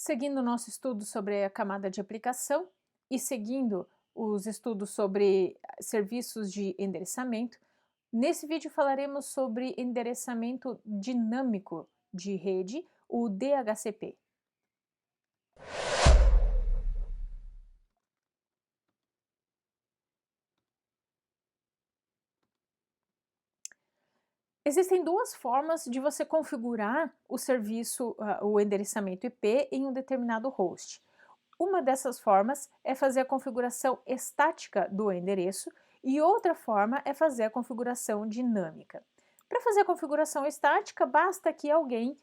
Seguindo o nosso estudo sobre a camada de aplicação e seguindo os estudos sobre serviços de endereçamento, nesse vídeo falaremos sobre endereçamento dinâmico de rede, o DHCP. Existem duas formas de você configurar o serviço, o endereçamento IP em um determinado host. Uma dessas formas é fazer a configuração estática do endereço e outra forma é fazer a configuração dinâmica. Para fazer a configuração estática, basta que alguém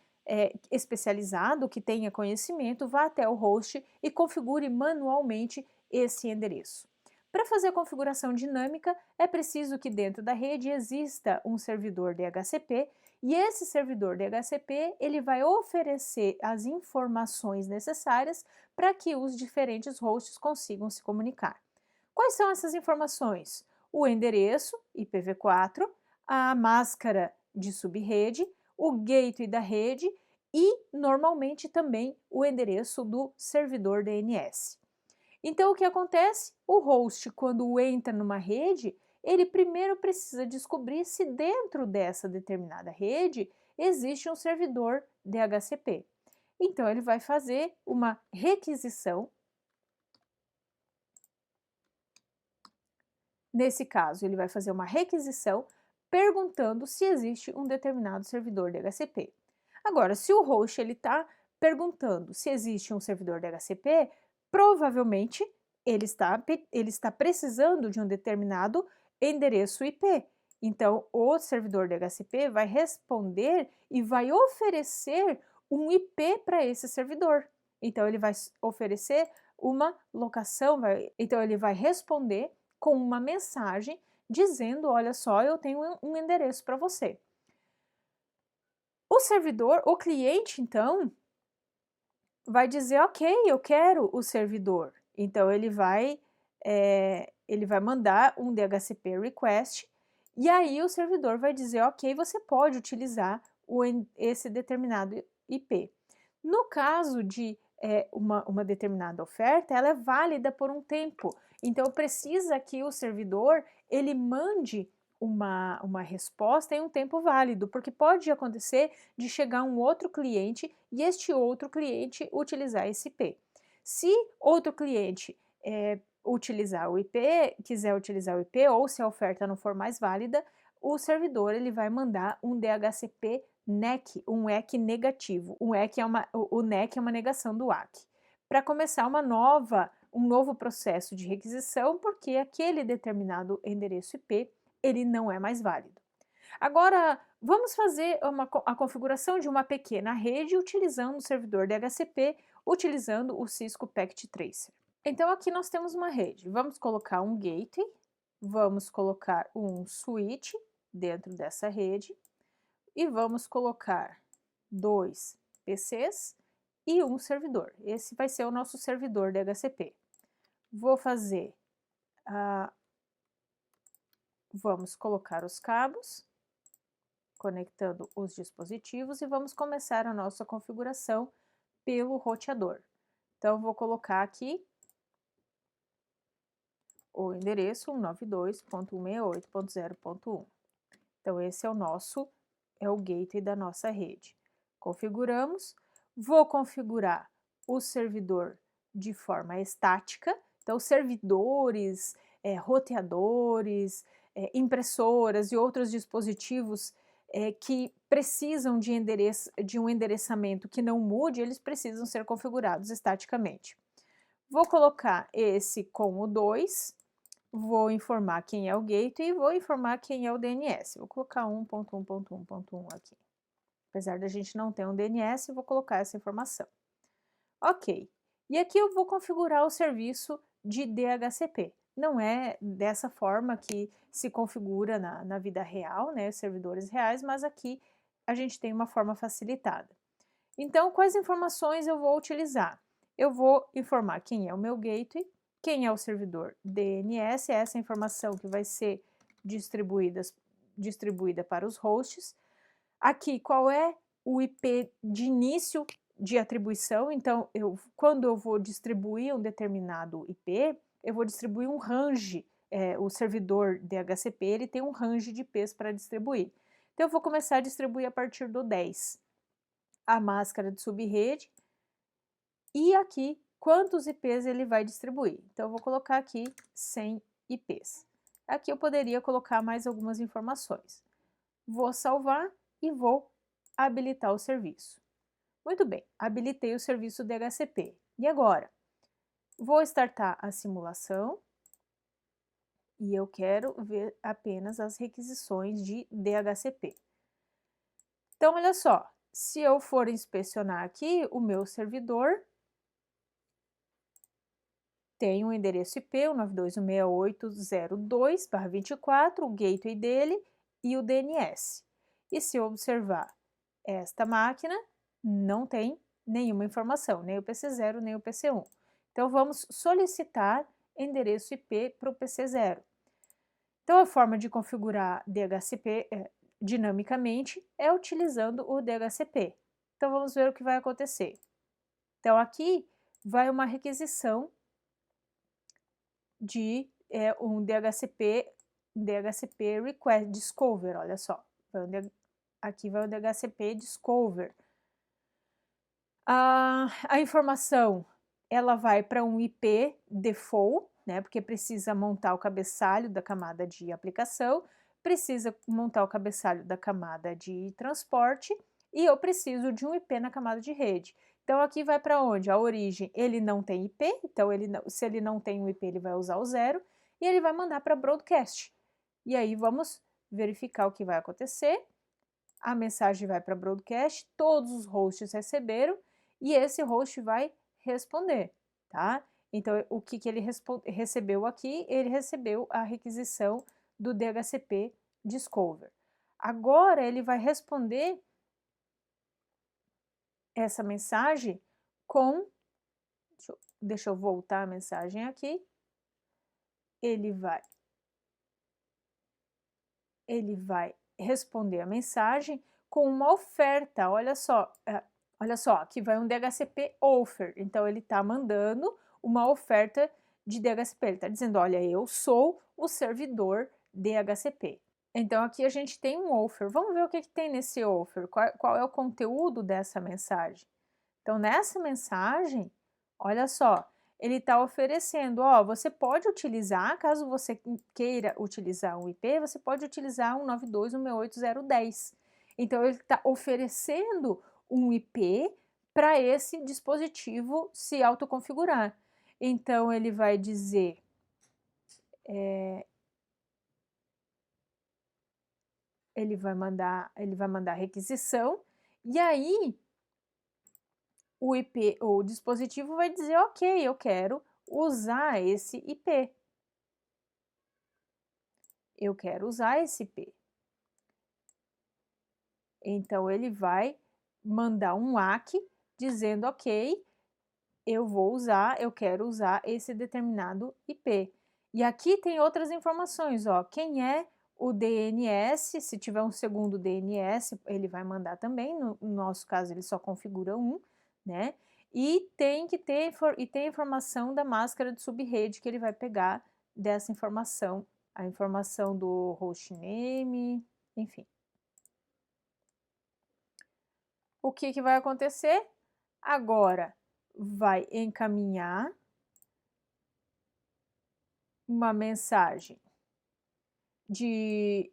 especializado, que tenha conhecimento, vá até o host e configure manualmente esse endereço. Para fazer a configuração dinâmica, é preciso que dentro da rede exista um servidor DHCP e esse servidor DHCP ele vai oferecer as informações necessárias para que os diferentes hosts consigam se comunicar. Quais são essas informações? O endereço, IPv4, a máscara de subrede, o gateway da rede e, normalmente, também o endereço do servidor DNS. Então, o que acontece? O host, quando entra numa rede, ele primeiro precisa descobrir se dentro dessa determinada rede existe um servidor DHCP. Então, ele vai fazer uma requisição. Nesse caso, ele vai fazer uma requisição perguntando se existe um determinado servidor DHCP. Agora, se o host está perguntando se existe um servidor DHCP, provavelmente ele está precisando de um determinado endereço IP. Então, o servidor DHCP vai responder e vai oferecer um IP para esse servidor. Então, ele vai oferecer uma locação, então ele vai responder com uma mensagem dizendo, olha só, eu tenho um endereço para você. O servidor, o cliente, então, vai dizer, ok, eu quero o servidor. Então, ele vai mandar um DHCP request e aí o servidor vai dizer, ok, você pode utilizar esse determinado IP. No caso de uma determinada oferta, ela é válida por um tempo. Então, precisa que o servidor ele mande uma resposta em um tempo válido, porque pode acontecer de chegar um outro cliente e este outro cliente utilizar esse IP. Se outro cliente quiser utilizar o IP, ou se a oferta não for mais válida, o servidor ele vai mandar um DHCP NEC, um EC negativo. O NEC é uma negação do ACK. Para começar um novo processo de requisição, porque aquele determinado endereço IP ele não é mais válido. Agora, vamos fazer a configuração de uma pequena rede utilizando o servidor DHCP, utilizando o Cisco Packet Tracer. Então, aqui nós temos uma rede. Vamos colocar um gateway, vamos colocar um switch dentro dessa rede e vamos colocar 2 PCs e um servidor. Esse vai ser o nosso servidor DHCP. Vou fazer vamos colocar os cabos, conectando os dispositivos e vamos começar a nossa configuração pelo roteador. Então, vou colocar aqui o endereço 192.168.0.1. Então, esse é o gateway da nossa rede. Configuramos, vou configurar o servidor de forma estática, então servidores, roteadores, impressoras e outros dispositivos que precisam de um endereçamento que não mude, eles precisam ser configurados estaticamente. Vou colocar esse com o 2, vou informar quem é o gateway e vou informar quem é o DNS. Vou colocar 1.1.1.1 aqui. Apesar da gente não ter um DNS, vou colocar essa informação. Ok. E aqui eu vou configurar o serviço de DHCP. Não é dessa forma que se configura na vida real, né, servidores reais, mas aqui a gente tem uma forma facilitada. Então, quais informações eu vou utilizar? Eu vou informar quem é o meu gateway, quem é o servidor DNS, essa informação que vai ser distribuída para os hosts. Aqui, qual é o IP de início de atribuição, então quando eu vou distribuir um determinado IP, eu vou distribuir um range, o servidor DHCP ele tem um range de IPs para distribuir. Então eu vou começar a distribuir a partir do 10, a máscara de subrede, e aqui quantos IPs ele vai distribuir. Então eu vou colocar aqui 100 IPs. Aqui eu poderia colocar mais algumas informações. Vou salvar e vou habilitar o serviço. Muito bem, habilitei o serviço DHCP. E agora? Vou startar a simulação e eu quero ver apenas as requisições de DHCP. Então, olha só, se eu for inspecionar aqui, o meu servidor tem um endereço IP, o 92.168.02/24, o gateway dele e o DNS. E se eu observar esta máquina, não tem nenhuma informação, nem o PC0, nem o PC1. Então, vamos solicitar endereço IP para o PC0. Então, a forma de configurar DHCP dinamicamente é utilizando o DHCP. Então, vamos ver o que vai acontecer. Então, aqui vai uma requisição de um DHCP Request Discover, olha só. Aqui vai o DHCP Discover. A informação, ela vai para um IP default, né, porque precisa montar o cabeçalho da camada de aplicação, precisa montar o cabeçalho da camada de transporte e eu preciso de um IP na camada de rede. Então, aqui vai para onde? A origem, ele não tem IP, então se ele não tem um IP, ele vai usar o 0 e ele vai mandar para broadcast. E aí, vamos verificar o que vai acontecer. A mensagem vai para broadcast, todos os hosts receberam e esse host vai responder, tá? Então, o que ele recebeu aqui? Ele recebeu a requisição do DHCP Discover. Agora, ele vai responder essa mensagem com... Deixa eu voltar a mensagem aqui. Ele vai responder a mensagem com uma oferta. Olha só, aqui vai um DHCP offer. Então, ele está mandando uma oferta de DHCP. Ele está dizendo, olha, eu sou o servidor DHCP. Então, aqui a gente tem um offer. Vamos ver o que tem nesse offer. Qual é o conteúdo dessa mensagem? Então, nessa mensagem, olha só, ele está oferecendo, você pode utilizar, caso você queira utilizar um IP, você pode utilizar um 92.168.010. Então, ele está oferecendo um IP para esse dispositivo se autoconfigurar. Então, ele vai dizer, ele vai mandar requisição, e aí o dispositivo vai dizer, ok, eu quero usar esse IP. Eu quero usar esse IP. Então, ele vai mandar um ACK dizendo, ok, eu quero usar esse determinado IP. E aqui tem outras informações, quem é o DNS, se tiver um segundo DNS, ele vai mandar também, no nosso caso ele só configura um, né? E tem a informação da máscara de subrede que ele vai pegar dessa informação, a informação do hostname, enfim. O que vai acontecer? Agora vai encaminhar uma mensagem de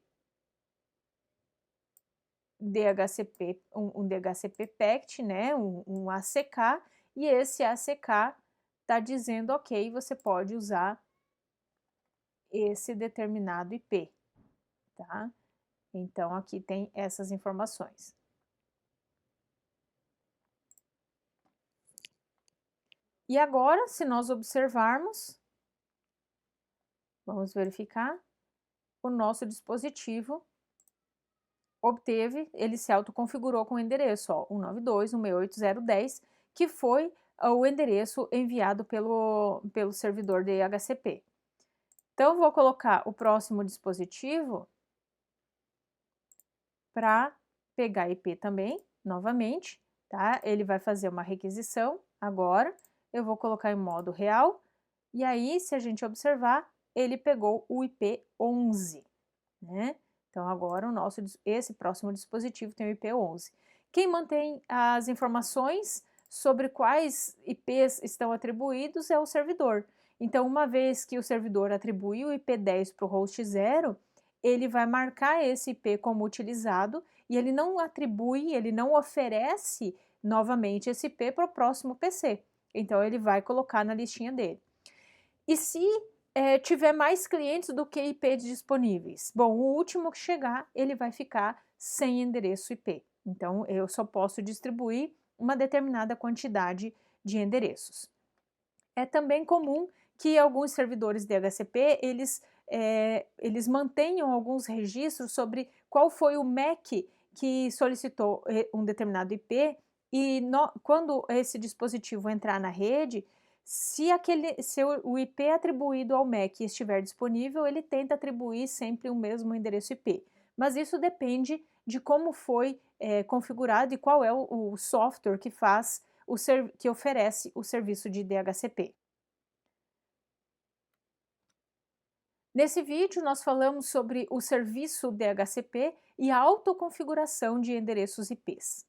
DHCP, um DHCP PACT, né, um ACK, e esse ACK está dizendo, ok, você pode usar esse determinado IP, tá? Então, aqui tem essas informações. E agora, se nós observarmos, vamos verificar, o nosso dispositivo ele se autoconfigurou com o endereço 192.168.010, que foi o endereço enviado pelo servidor DHCP. Então, vou colocar o próximo dispositivo para pegar IP também, novamente, tá? Ele vai fazer uma requisição agora, eu vou colocar em modo real, e aí se a gente observar, ele pegou o IP 11, né? Então agora esse próximo dispositivo tem o IP 11. Quem mantém as informações sobre quais IPs estão atribuídos é o servidor. Então, uma vez que o servidor atribui o IP 10 para o host 0, ele vai marcar esse IP como utilizado e ele não atribui, ele não oferece novamente esse IP para o próximo PC. Então, ele vai colocar na listinha dele. E se tiver mais clientes do que IPs disponíveis? Bom, o último que chegar, ele vai ficar sem endereço IP. Então, eu só posso distribuir uma determinada quantidade de endereços. É também comum que alguns servidores DHCP, eles mantenham alguns registros sobre qual foi o MAC que solicitou um determinado IP e quando esse dispositivo entrar na rede, se o IP atribuído ao MAC estiver disponível, ele tenta atribuir sempre o mesmo endereço IP. Mas isso depende de como foi configurado e qual é o software que oferece o serviço de DHCP. Nesse vídeo, nós falamos sobre o serviço DHCP e a autoconfiguração de endereços IPs.